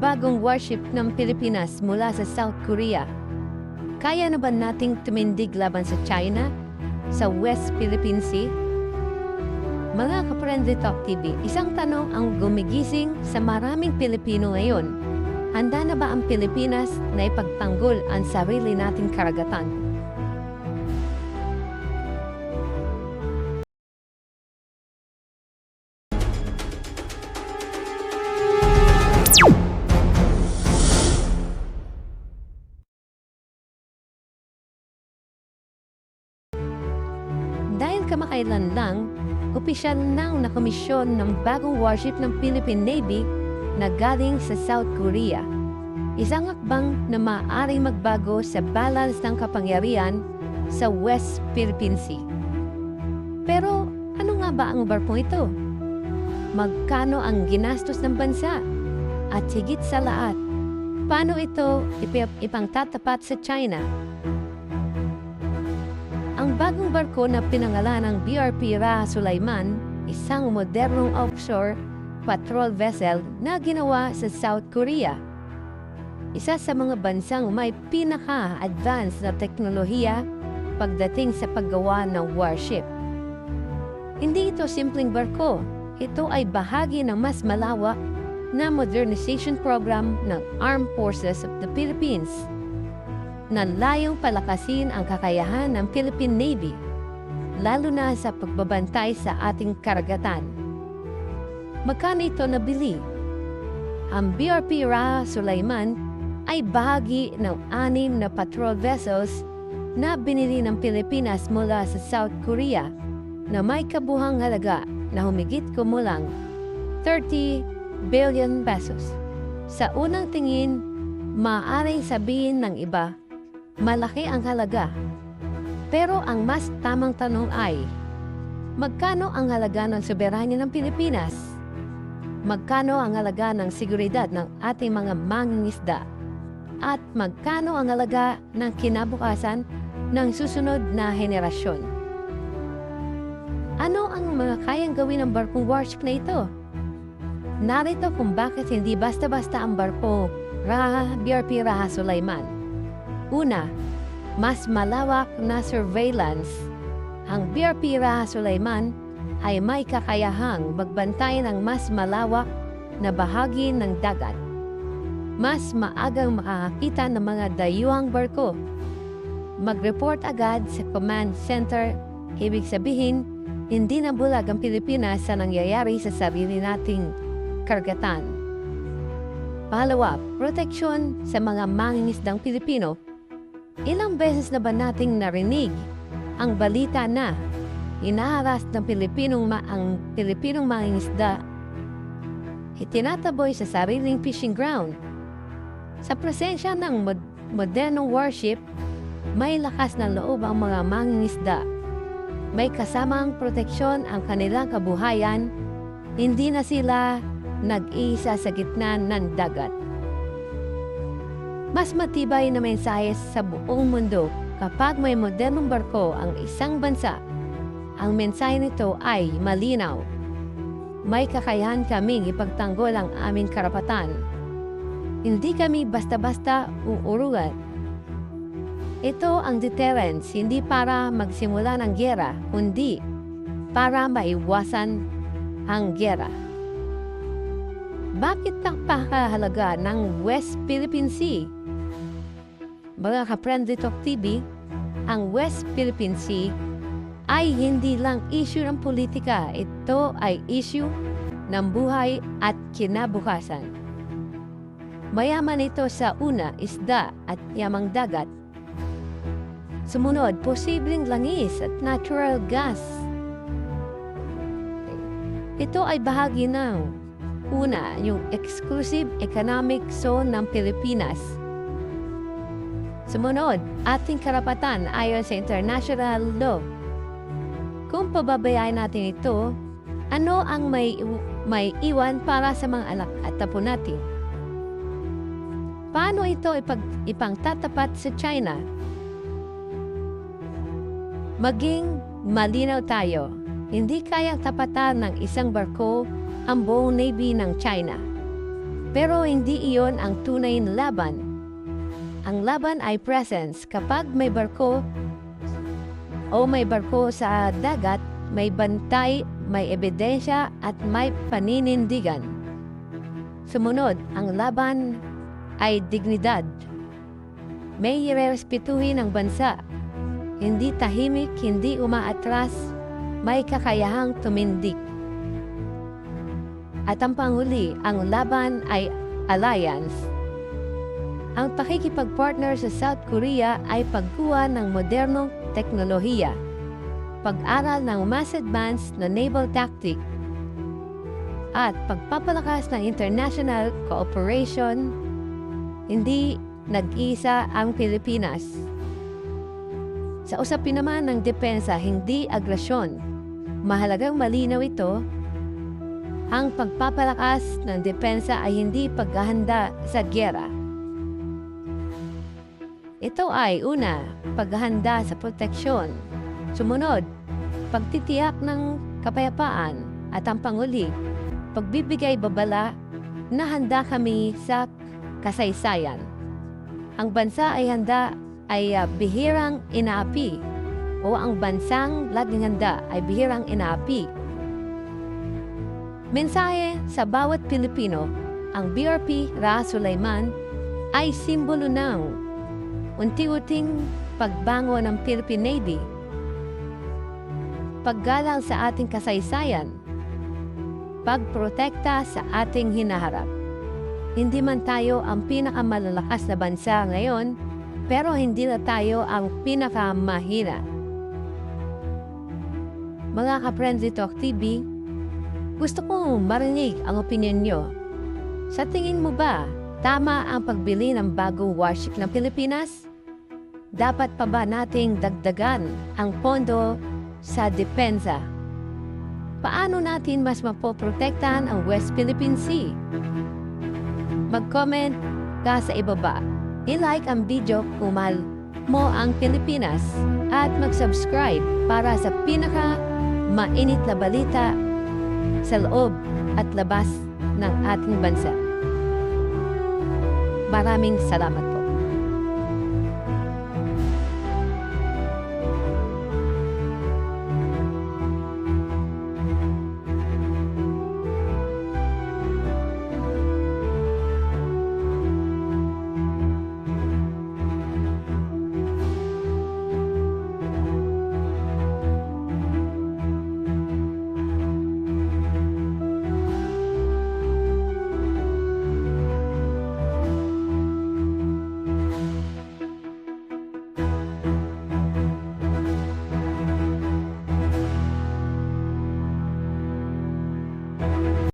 bagong warship ng Pilipinas mula sa South Korea. Kaya na ba nating tumindig laban sa China, sa West Philippine Sea? Mga ka-Friendly Talk TV, isang tanong ang gumigising sa maraming Pilipino ngayon. Handa na ba ang Pilipinas na ipagtanggol ang sarili nating karagatan? Dahil kamakailan lang, opisyal nang nakomisyon ng bagong warship ng Philippine Navy na galing sa South Korea. Isang akbang na maaaring magbago sa balance ng kapangyarihan sa West Philippine Sea. Pero ano nga ba ang barkong ito? Magkano ang ginastos ng bansa? At higit sa lahat, paano ito ipangtatapat sa China? Ang bagong barko na pinangalan ng BRP Raha Sulaiman, isang modernong offshore patrol vessel na ginawa sa South Korea. Isa sa mga bansang may pinaka-advanced na teknolohiya pagdating sa paggawa ng warship. Hindi ito simpleng barko. Ito ay bahagi ng mas malawak na modernization program ng Armed Forces of the Philippines na layong palakasin ang kakayahan ng Philippine Navy, lalo na sa pagbabantay sa ating karagatan. Magkano ito nabili? Ang BRP Raha Sulaiman ay bahagi ng 6 na patrol vessels na binili ng Pilipinas mula sa South Korea na may kabuhang halaga na humigit kumulang 30 billion pesos. Sa unang tingin, maaaring sabihin ng iba, malaki ang halaga. Pero ang mas tamang tanong ay, magkano ang halaga ng soberanya ng Pilipinas? Magkano ang halaga ng seguridad ng ating mga mangingisda? At magkano ang halaga ng kinabukasan ng susunod na henerasyon? Ano ang mga kayang gawin ng barkong warship na ito? Narito kung bakit hindi basta-basta ang barko BRP Raha Sulaiman. Una, mas malawak na surveillance. Ang BRP Raha Sulaiman ay may kakayahang magbantay ng mas malawak na bahagi ng dagat. Mas maagang makakakita ng mga dayuhang barko. Mag-report agad sa command center, ibig sabihin, hindi na bulag ang Pilipinas sa nangyayari sa sarili nating karagatan. Pangalawa, proteksyon sa mga mangingisdang Pilipino. Ilang beses na ba nating narinig ang balita na inaharas ng ang Pilipinong mangingisda, itinataboy sa sariling fishing ground. Sa presensya ng modernong warship, may lakas ng loob ang mga mangingisda. May kasamang proteksyon ang kanilang kabuhayan, hindi na sila nag-iisa sa gitna ng dagat. Mas matibay na mensahe sa buong mundo kapag may modernong barko ang isang bansa. Ang mensahe nito ay malinaw. May kakayahan kaming ipagtanggol ang aming karapatan. Hindi kami basta-basta uurugan. Ito ang deterrence, hindi para magsimula ng giyera, kundi para maiwasan ang giyera. Bakit napakahalaga ng West Philippine Sea? Mga ka-Friendly Talk TV, ang West Philippine Sea ay hindi lang issue ng politika. Ito ay issue ng buhay at kinabukasan. Mayaman ito sa una, isda at yamang dagat. Sumunod, posibleng langis at natural gas. Ito ay bahagi ng una, yung exclusive economic zone ng Pilipinas. Sumunod, ating karapatan ayon sa international law. Kung pababayaan natin ito, ano ang may iwan para sa mga anak at apo natin? Paano ito ipangtatapat sa China? Maging malinaw tayo, hindi kayang tapatan ng isang barko ang buong Navy ng China. Pero hindi iyon ang tunay na laban. Ang laban ay presence. Kapag may barko sa dagat, may bantay, may ebidensya at may paninindigan. Sumunod, ang laban ay dignidad. May irerespetuhin ang bansa. Hindi tahimik, hindi umaatras, may kakayahang tumindig. At ang panghuli, ang laban ay alliance. Ang pakikipagpartner sa South Korea ay pagkuha ng modernong teknolohiya, pag-aral ng mas advanced na naval tactic, at pagpapalakas ng international cooperation. Hindi nag-isa ang Pilipinas. Sa usapin naman ng depensa, hindi agresyon. Mahalagang malinaw ito. Ang pagpapalakas ng depensa ay hindi paghahanda sa gyera. Ito ay una, paghahanda sa proteksyon. Sumunod, pagtitiyak ng kapayapaan. At ang panghuli, pagbibigay babala na handa kami sa kasaysayan. Ang bansa ay handa ay bihirang inaapi, o ang bansang laging handa ay bihirang inaapi. Mensahe sa bawat Pilipino, ang BRP Ra Sulaiman ay simbolo ng unti-unting pagbango ng Philippine Navy, paggalang sa ating kasaysayan, pagprotekta sa ating hinaharap. Hindi man tayo ang pinakamalalakas na bansa ngayon, pero hindi na tayo ang pinakamahina. Mga ka-Friendly Talk TV, gusto kong marinig ang opinion nyo. Sa tingin mo ba, tama ang pagbili ng bagong warship ng Pilipinas? Dapat pa ba nating dagdagan ang pondo sa depensa? Paano natin mas mapoprotektahan ang West Philippine Sea? Mag-comment ka sa ibaba. I-like ang video kung mahal mo ang Pilipinas at mag-subscribe para sa pinaka-mainit na balita sa loob at labas ng ating bansa. Maraming salamat.